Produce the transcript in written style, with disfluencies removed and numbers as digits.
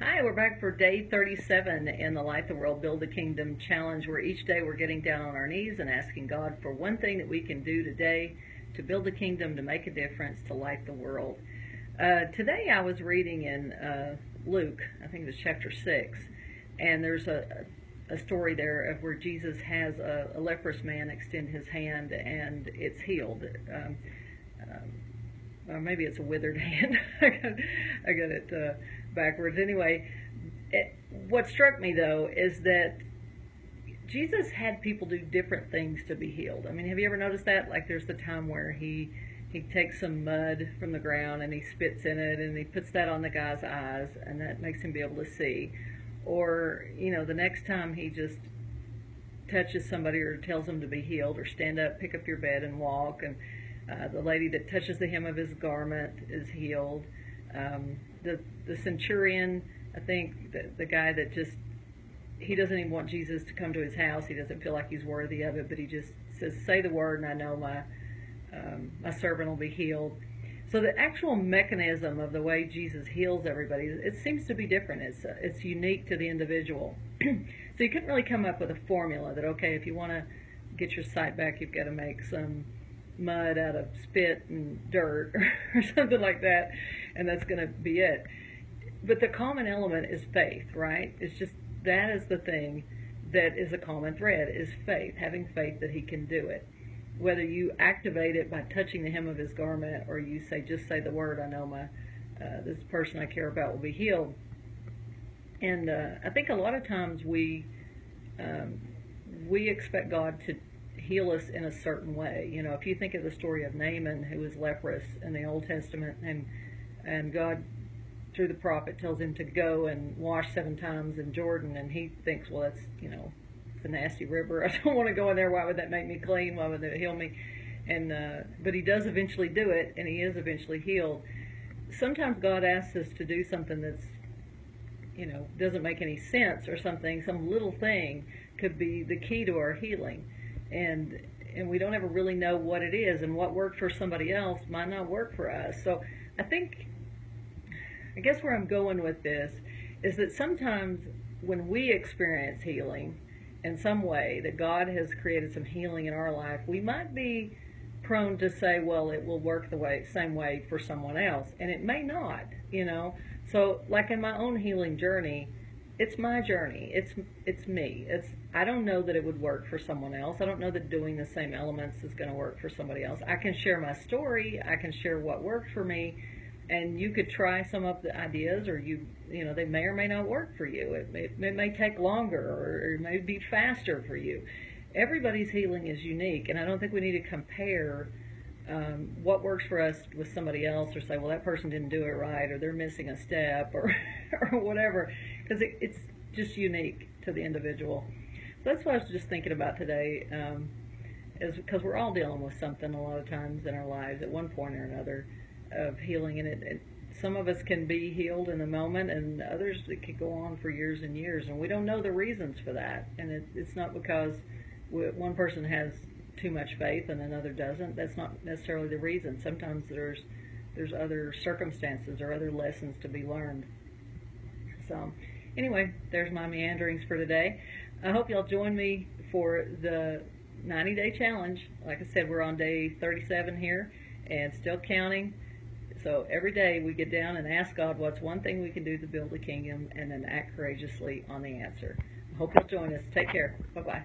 Hi, we're back for day 37 in the Light the World Build the Kingdom challenge, where each day we're getting down on our knees and asking God for one thing that we can do today to build the kingdom, to make a difference, to light the world. Today I was reading in Luke, I think it was chapter 6, and there's a story there of where Jesus has a leprous man extend his hand and it's healed. Or maybe it's a withered hand. I got it backwards. Anyway, what struck me though is that Jesus had people do different things to be healed. I mean, have you ever noticed that? Like, there's the time where he takes some mud from the ground and he spits in it and he puts that on the guy's eyes and that makes him be able to see. Or, the next time he just touches somebody or tells them to be healed, or stand up, pick up your bed and walk. And the lady that touches the hem of his garment is healed. The centurion, I think, the guy that just, he doesn't even want Jesus to come to his house. He doesn't feel like he's worthy of it, but he just says, say the word and I know my servant will be healed. So the actual mechanism of the way Jesus heals everybody, it seems to be different. It's unique to the individual. So you couldn't really come up with a formula that, okay, if you want to get your sight back, you've got to make some mud out of spit and dirt or something like that, and that's going to be it. But the common element is faith, right? It's just, that is the thing that is a common thread, is faith, having faith that he can do it. Whether you activate it by touching the hem of his garment, or you say, just say the word, I know this person I care about will be healed. And I think a lot of times we expect God to heal us in a certain way. If you think of the story of Naaman, who was leprous in the Old Testament, and God, through the prophet, tells him to go and wash 7 times in Jordan, and he thinks, well, that's, it's a nasty river. I don't want to go in there. Why would that make me clean? Why would that heal me? And but he does eventually do it, and he is eventually healed. Sometimes God asks us to do something that's, doesn't make any sense, or something, some little thing could be the key to our healing. And we don't ever really know what it is, and what worked for somebody else might not work for us. So I guess where I'm going with this is that sometimes when we experience healing in some way, that God has created some healing in our life, we might be prone to say, well, it will work the same way for someone else, and it may not. So like in my own healing journey, it's my journey. It's me. I don't know that it would work for someone else. I don't know that doing the same elements is going to work for somebody else. I can share my story. I can share what worked for me, and you could try some of the ideas, or they may or may not work for you. It may take longer, or it may be faster for you. Everybody's healing is unique, and I don't think we need to compare what works for us with somebody else, or say, well, that person didn't do it right, or they're missing a step, or whatever, because it's just unique to the individual. So that's what I was just thinking about today, is because we're all dealing with something a lot of times in our lives at one point or another of healing, and some of us can be healed in the moment, and others, it could go on for years and years, and we don't know the reasons for that. And it's not because one person has too much faith and another doesn't. That's not necessarily the reason. Sometimes there's other circumstances or other lessons to be learned. So anyway, there's my meanderings for today. I hope y'all join me for the 90-day challenge. Like I said, we're on day 37 here and still counting. So every day we get down and ask God what's one thing we can do to build the kingdom, and then act courageously on the answer. I hope you'll join us. Take care. Bye-bye.